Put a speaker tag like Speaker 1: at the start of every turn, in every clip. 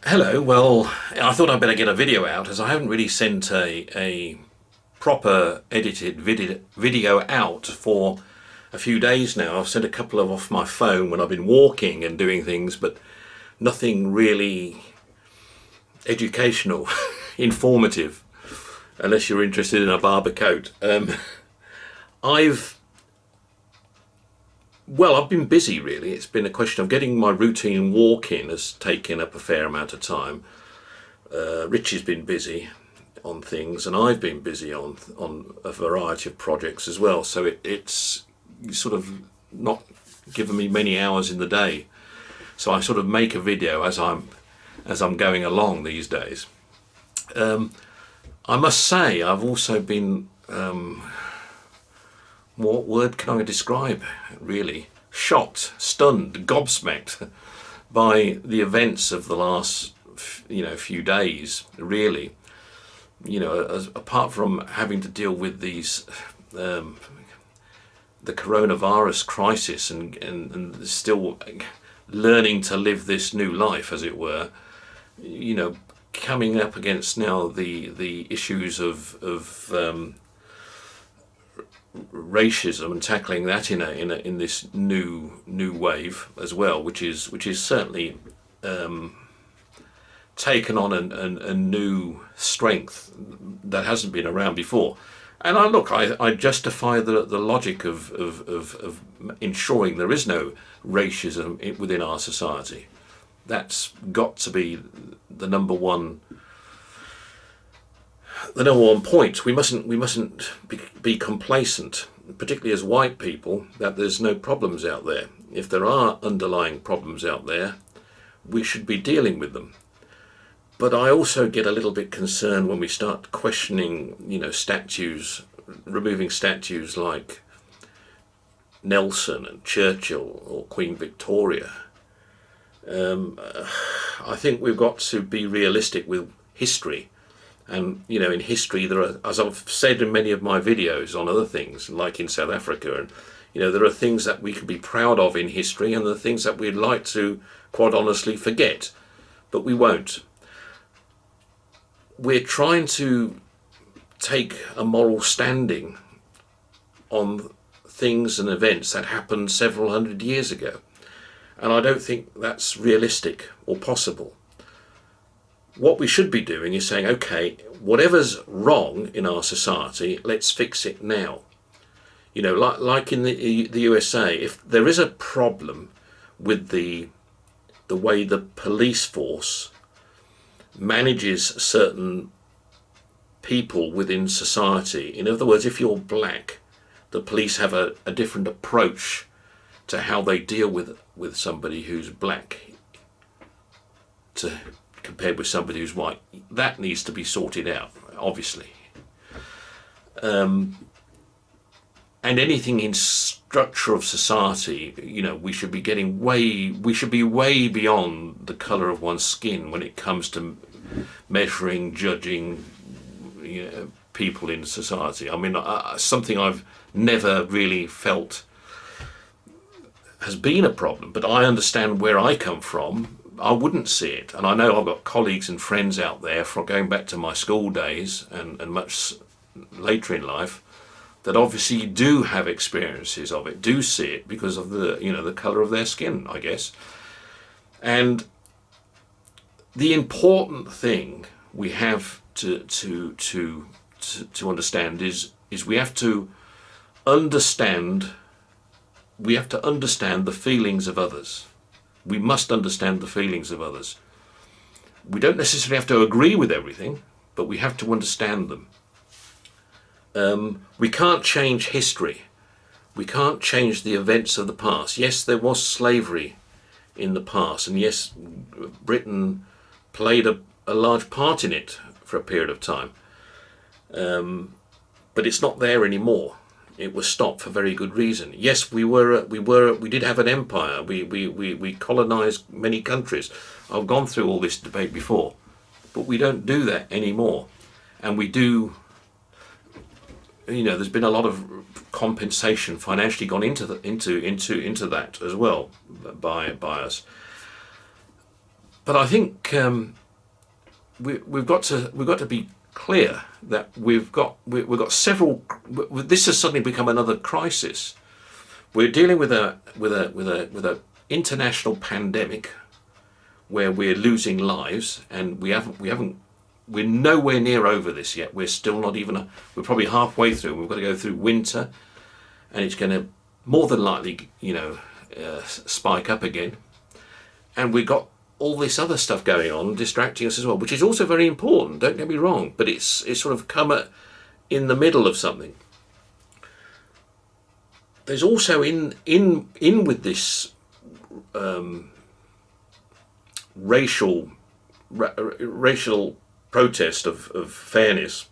Speaker 1: Hello, well, I thought I'd better get a video out as I haven't really sent a proper edited video out for a few days now. I've sent a couple of off my phone when I've been walking and doing things, but nothing really educational, informative, unless you're interested in a barber coat. I've I've been busy really. It's been a question of getting my routine walk in has taken up a fair amount of time. Richie's been busy on things, and I've been busy on a variety of projects as well. So it's sort of not given me many hours in the day. So I sort of make a video as I'm going along these days. I must say I've also been what word can I describe really? Shocked, stunned, gobsmacked by the events of the last few days really. Apart from having to deal with these the coronavirus crisis and still learning to live this new life, as it were, coming up against now the issues of racism and tackling that in this new wave as well, which is certainly taken on a new strength that hasn't been around before. And I justify the logic of ensuring there is no racism within our society. That's got to be the number one point. We mustn't be complacent, particularly as white people, that there's no problems out there. If there are underlying problems out there, we should be dealing with them. But I also get a little bit concerned when we start questioning, statues, removing statues like Nelson and Churchill or Queen Victoria. I think we've got to be realistic with history. And, in history, there are, as I've said in many of my videos on other things, like in South Africa, and, there are things that we can be proud of in history and the things that we'd like to, quite honestly, forget. But we won't. We're trying to take a moral standing on things and events that happened several hundred years ago. And I don't think that's realistic or possible. What we should be doing is saying, okay, whatever's wrong in our society, let's fix it now. Like in the USA, if there is a problem with the way the police force manages certain people within society. In other words, if you're black, the police have a different approach to how they deal with somebody who's black compared with somebody who's white. That needs to be sorted out, obviously. And anything in structure of society, we should be way beyond the colour of one's skin when it comes to measuring, judging, people in society. I mean, something I've never really felt has been a problem, but I understand where I come from. I wouldn't see it, and I know I've got colleagues and friends out there from going back to my school days and much later in life that obviously do have experiences of it, do see it because of the colour of their skin, I guess. And the important thing we have to understand is we have to understand the feelings of others. We must understand the feelings of others. We don't necessarily have to agree with everything, but we have to understand them. We can't change history. We can't change the events of the past. Yes, there was slavery in the past, and yes, Britain played a large part in it for a period of time. But it's not there anymore. It was stopped for very good reason. Yes, we did have an empire. We colonized many countries. I've gone through all this debate before, but we don't do that anymore. And we do, there's been a lot of compensation financially gone into that as well by us. but I think we've got to be clear that we've got several. This has suddenly become another crisis. We're dealing with a international pandemic where we're losing lives, and we're nowhere near over this yet. We're still not even. We're probably halfway through. We've got to go through winter, and it's going to more than likely, spike up again. And we've got all this other stuff going on, distracting us as well, which is also very important. Don't get me wrong, but it's sort of come in the middle of something. There's also in with this racial protest of fairness.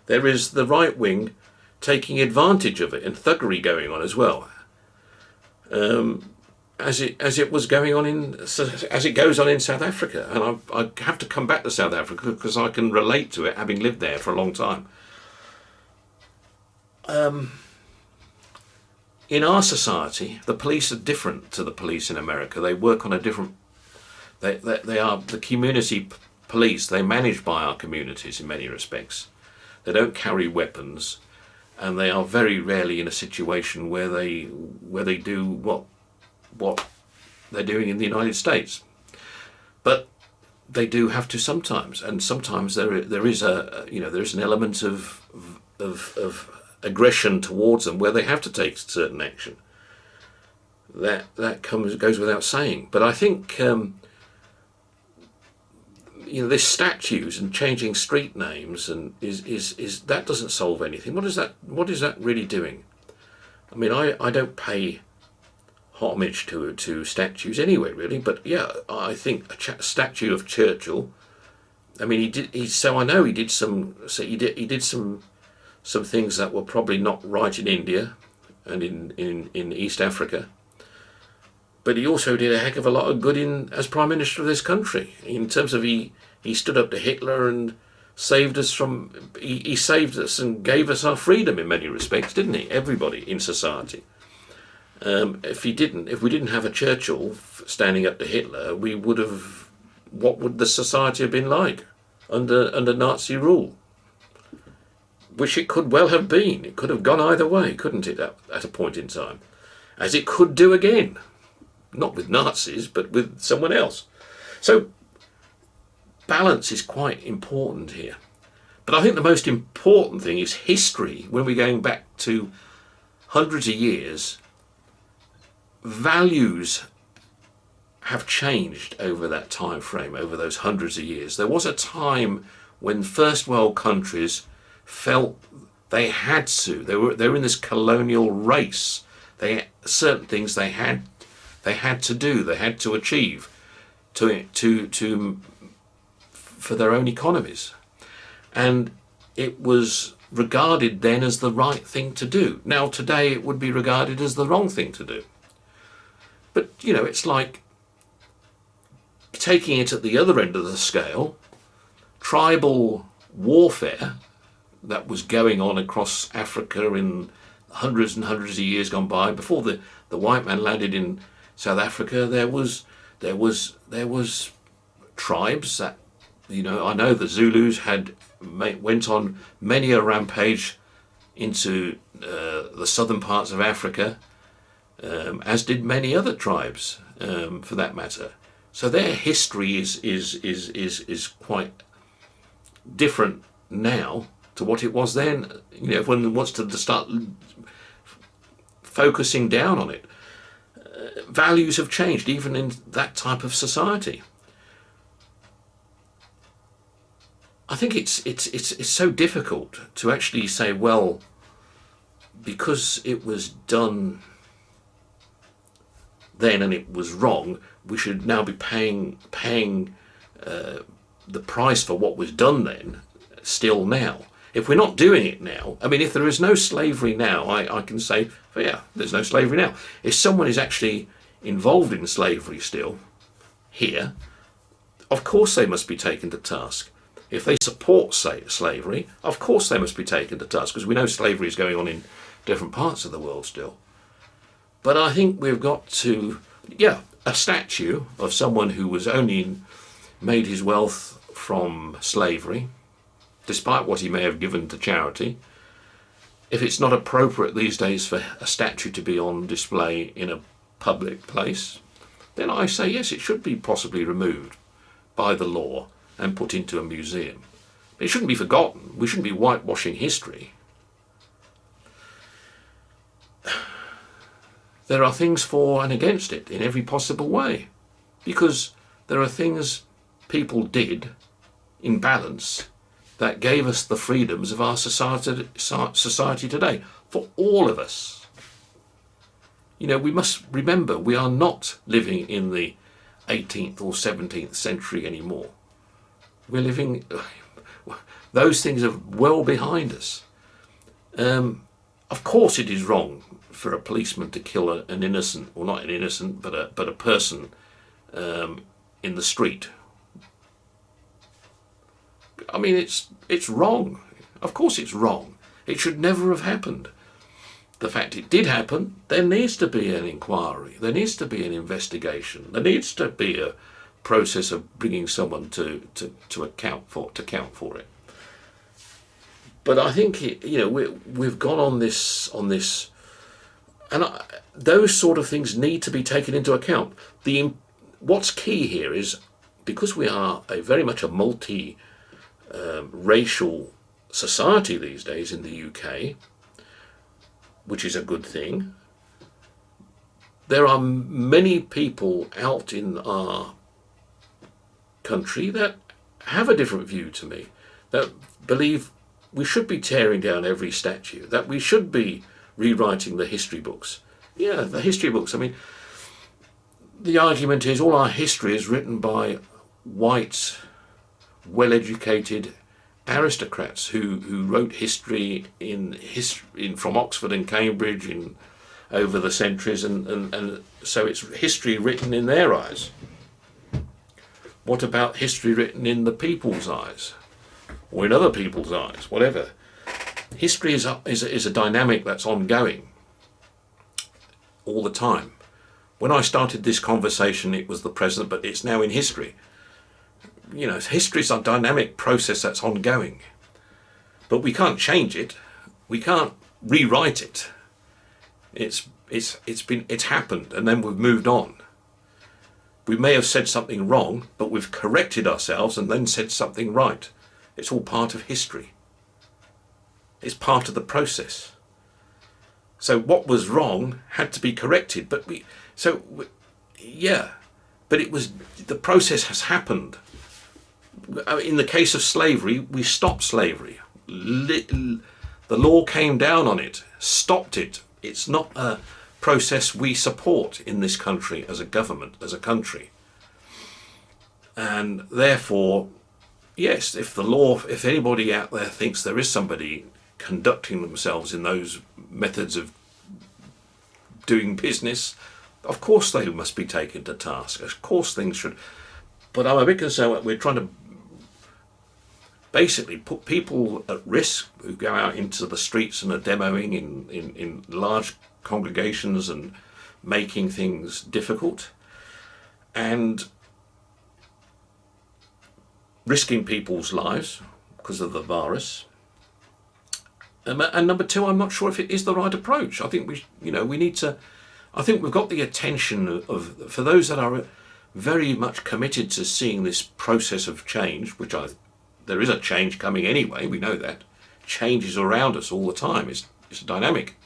Speaker 1: There is the right wing taking advantage of it, and thuggery going on as well, as it was going on as it goes on in South Africa. And I have to come back to South Africa because I can relate to it, having lived there for a long time. In our society, the police are different to the police in America. They work on a different. They are the community police. They're managed by our communities in many respects. They don't carry weapons, and they are very rarely in a situation where they do what they're doing in the United States. But they do have to sometimes, and sometimes there is an element of aggression towards them where they have to take certain action. That goes without saying. But I think this statues and changing street names and is that doesn't solve anything. What is that really doing? I mean, I don't pay homage to statues anyway, really. But yeah, I think a statue of Churchill. I mean, he did some things that were probably not right in India and in East Africa. But he also did a heck of a lot of good as Prime Minister of this country, in terms of he stood up to Hitler and saved us he saved us and gave us our freedom in many respects, didn't he? Everybody in society. If we didn't have a Churchill standing up to Hitler, what would the society have been like under Nazi rule? Which it could well have been. It could have gone either way, couldn't it, at a point in time? As it could do again. Not with Nazis, but with someone else. So, balance is quite important here. But I think the most important thing is history. When we're going back to hundreds of years, values have changed over that time frame, over those hundreds of years. There was a time when first world countries felt they had to. They were in this colonial race. Certain things they had to do. They had to achieve for their own economies, and it was regarded then as the right thing to do. Now today it would be regarded as the wrong thing to do. But it's like taking it at the other end of the scale. Tribal warfare that was going on across Africa in hundreds and hundreds of years gone by. Before the white man landed in South Africa, there was tribes that, I know the Zulus went on many a rampage into the southern parts of Africa, as did many other tribes, for that matter. So their history is quite different now to what it was then. Everyone wants to start focusing down on it. Values have changed even in that type of society. I think it's so difficult to actually say, well, because it was done then and it was wrong, we should now be paying the price for what was done then still now. If we're not doing it now, I mean, if there is no slavery now, I can say, well, yeah, there's no slavery now. If someone is actually involved in slavery still here, of course they must be taken to task. If they support, slavery, of course they must be taken to task, because we know slavery is going on in different parts of the world still. But I think we've got to, a statue of someone who was only made his wealth from slavery, despite what he may have given to charity, if it's not appropriate these days for a statue to be on display in a public place, then I say yes, it should be possibly removed by the law and put into a museum. It shouldn't be forgotten. We shouldn't be whitewashing history. There are things for and against it in every possible way, because there are things people did in balance that gave us the freedoms of our society today, for all of us. You know, we must remember we are not living in the 18th or 17th century anymore. We're living, those things are well behind us. Of course it is wrong for a policeman to kill an innocent, or not an innocent, but a person in the street. I mean, it's wrong. Of course it's wrong. It should never have happened. The fact it did happen, there needs to be an inquiry. There needs to be an investigation. There needs to be a process of bringing someone to account for it. But I think we've gone on this, and those sort of things need to be taken into account. What's key here is, because we are very much a multi-racial society these days in the UK, which is a good thing. There are many people out in our country that have a different view to me, that believe we should be tearing down every statue, that we should be rewriting the history books. Yeah, the history books. I mean, the argument is all our history is written by white, well-educated aristocrats who wrote history from Oxford and Cambridge over the centuries, and so it's history written in their eyes. What about history written in the people's eyes, or in other people's eyes, whatever? History is a dynamic that's ongoing all the time. When I started this conversation, it was the present, but it's now in history. You know, history is a dynamic process that's ongoing, but we can't change it. We can't rewrite it. It's happened, and then we've moved on. We may have said something wrong, but we've corrected ourselves and then said something right. It's all part of history. It's part of the process. So what was wrong had to be corrected, but the process has happened. In the case of slavery, we stopped slavery. The law came down on it, stopped it. It's not a process we support in this country as a government, as a country. And therefore, yes, if anybody out there thinks there is somebody conducting themselves in those methods of doing business, of course they must be taken to task. Of course things should. But I'm a bit concerned that we're trying to basically put people at risk who go out into the streets and are demoing in large congregations and making things difficult, and risking people's lives because of the virus. And number two, I'm not sure if it is the right approach. I think we need to. I think we've got the attention for those that are very much committed to seeing this process of change, there is a change coming anyway. We know that change is around us all the time. It's dynamic.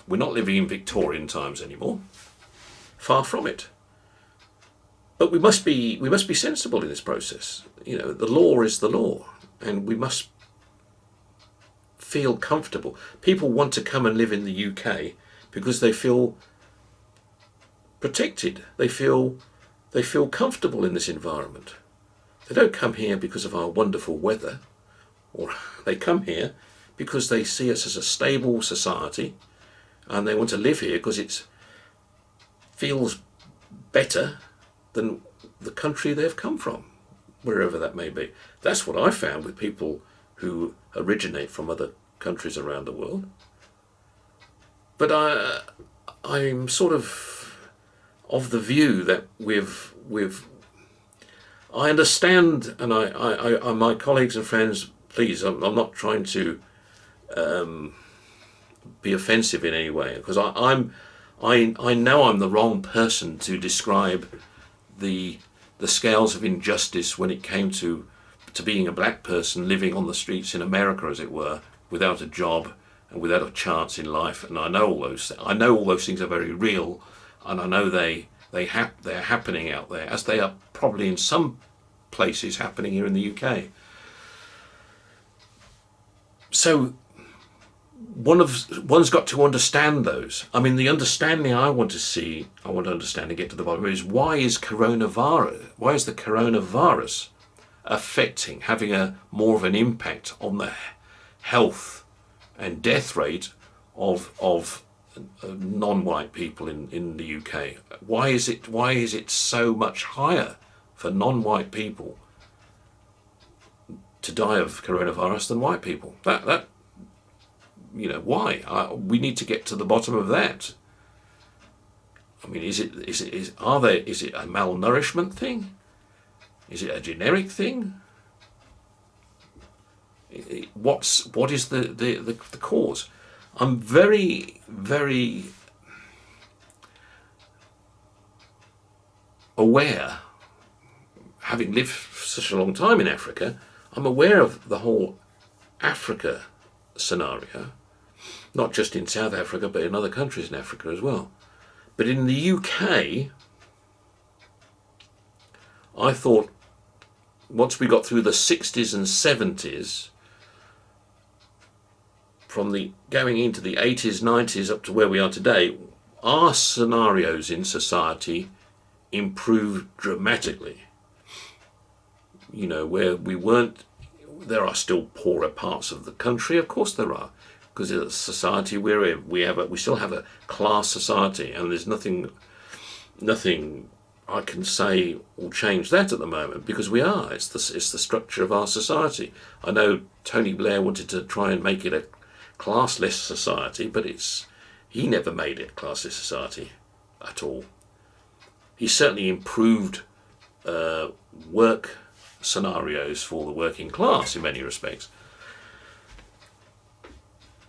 Speaker 1: We're not living in Victorian times anymore. Far from it. But we must be sensible in this process. You know, the law is the law, and we must feel comfortable. People want to come and live in the UK because they feel protected. They feel comfortable in this environment. They don't come here because of our wonderful weather, or they come here because they see us as a stable society, and they want to live here because it feels better than the country they've come from, wherever that may be. That's what I found with people who originate from other countries around the world. But of the view that I understand, and my colleagues and friends, please, I'm not trying to be offensive in any way, because I know I'm the wrong person to describe the scales of injustice when it came to being a black person living on the streets in America, as it were, without a job and without a chance in life. And I know all those. I know all those things are very real, and I know they're happening out there, as they are probably in some places happening here in the UK. So one's got to understand those. I mean, the understanding I want to understand and get to the bottom of is why is the coronavirus having more of an impact on the health and death rate of non-white people in the UK? Why is it so much higher for non-white people to die of coronavirus than white people? That why? We need to get to the bottom of that. I mean, is it a malnourishment thing? Is it a generic thing? What is the cause? I'm very, very aware, having lived for such a long time in Africa, I'm aware of the whole Africa scenario, not just in South Africa, but in other countries in Africa as well. But in the UK, I thought once we got through the 60s and 70s, from going into the 80s, 90s up to where we are today, our scenarios in society improved dramatically. Where we weren't, there are still poorer parts of the country, of course there are, because it's a society we're in. We still have a class society, and there's nothing I can say will change that at the moment, because we are. It's the structure of our society. I know Tony Blair wanted to try and make it a classless society, but he never made it a classless society at all. He certainly improved work scenarios for the working class in many respects.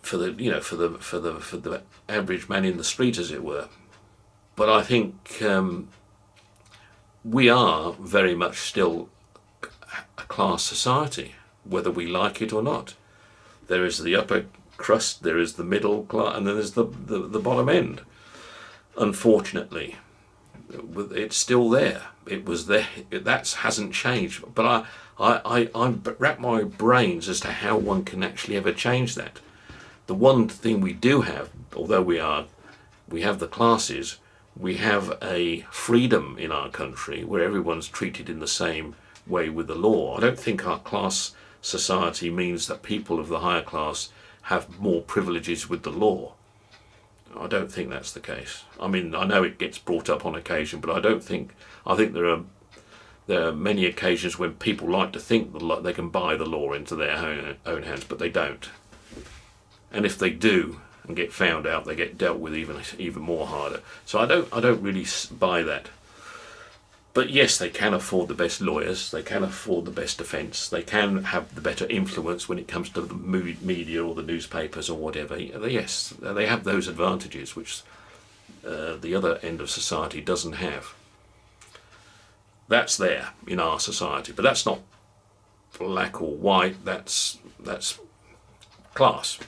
Speaker 1: For the average man in the street, as it were. But I think we are very much still a class society, whether we like it or not. There is the upper crust, there is the middle class, and then there's the bottom end. Unfortunately, it's still there. It was there. That hasn't changed. But I wrap my brains as to how one can actually ever change that. The one thing we do have, although we have the classes, we have a freedom in our country where everyone's treated in the same way with the law. I don't think our class society means that people of the higher class have more privileges with the law. I don't think that's the case. I mean, I know it gets brought up on occasion, but I think there are many occasions when people like to think that they can buy the law into their own hands, but they don't. And if they do and get found out, they get dealt with even more harder. So I don't really buy that. But yes, they can afford the best lawyers, they can afford the best defence, they can have the better influence when it comes to the media or the newspapers or whatever. Yes, they have those advantages which the other end of society doesn't have. That's there in our society, but that's not black or white, that's class.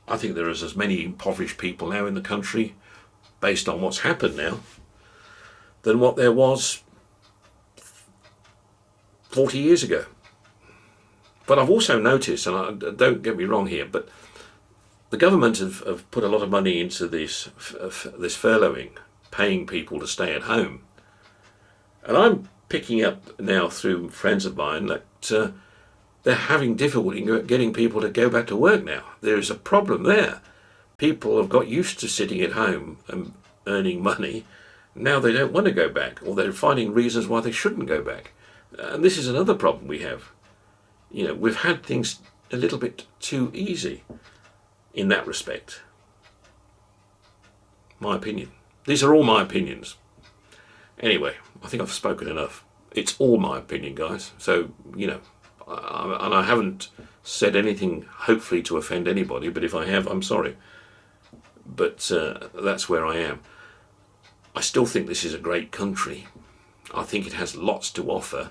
Speaker 1: I think there is as many impoverished people now in the country, based on what's happened now, than what there was 40 years ago. But I've also noticed, and don't get me wrong here, but the government have put a lot of money into this furloughing, paying people to stay at home. And I'm picking up now through friends of mine that they're having difficulty getting people to go back to work now. There is a problem there. People have got used to sitting at home and earning money. Now they don't want to go back, or they're finding reasons why they shouldn't go back. And this is another problem we have. We've had things a little bit too easy in that respect. My opinion. These are all my opinions. Anyway, I think I've spoken enough. It's all my opinion, guys. So, you know, and I haven't said anything hopefully to offend anybody, but if I have, I'm sorry. But that's where I am. I still think this is a great country. I think it has lots to offer.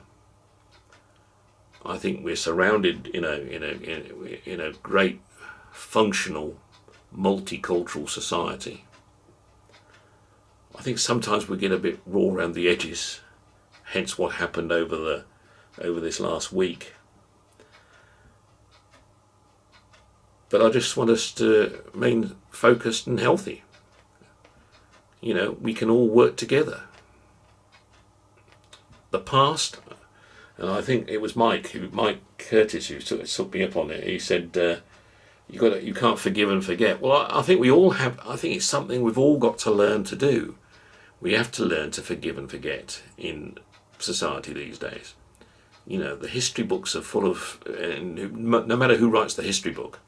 Speaker 1: I think we're surrounded in a great, functional, multicultural society. I think sometimes we get a bit raw around the edges, hence what happened over this last week. But I just want us to remain focused and healthy. You know, we can all work together. The past, and I think it was Mike Curtis who took me up on it. He said, you can't forgive and forget. Well, I think we all have. I think it's something we've all got to learn to do. We have to learn to forgive and forget in society these days. You know, the history books are full of, and no matter who writes the history book,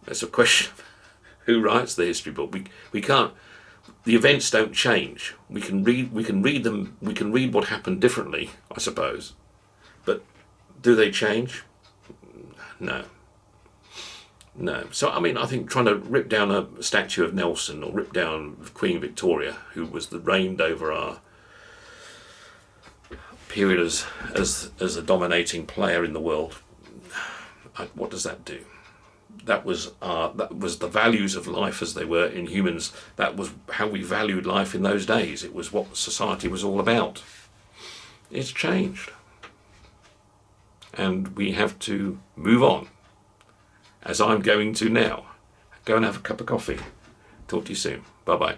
Speaker 1: it's a question of who writes the history book. We can't. The events don't change. We can read them. We can read what happened differently, I suppose. But do they change? No. No. So, I mean, I think trying to rip down a statue of Nelson or rip down Queen Victoria, who reigned over our period as a dominating player in the world, what does that do? That was the values of life as they were in humans. That was how we valued life in those days. It was what society was all about. It's changed. And we have to move on, as I'm going to now. Go and have a cup of coffee. Talk to you soon. Bye-bye.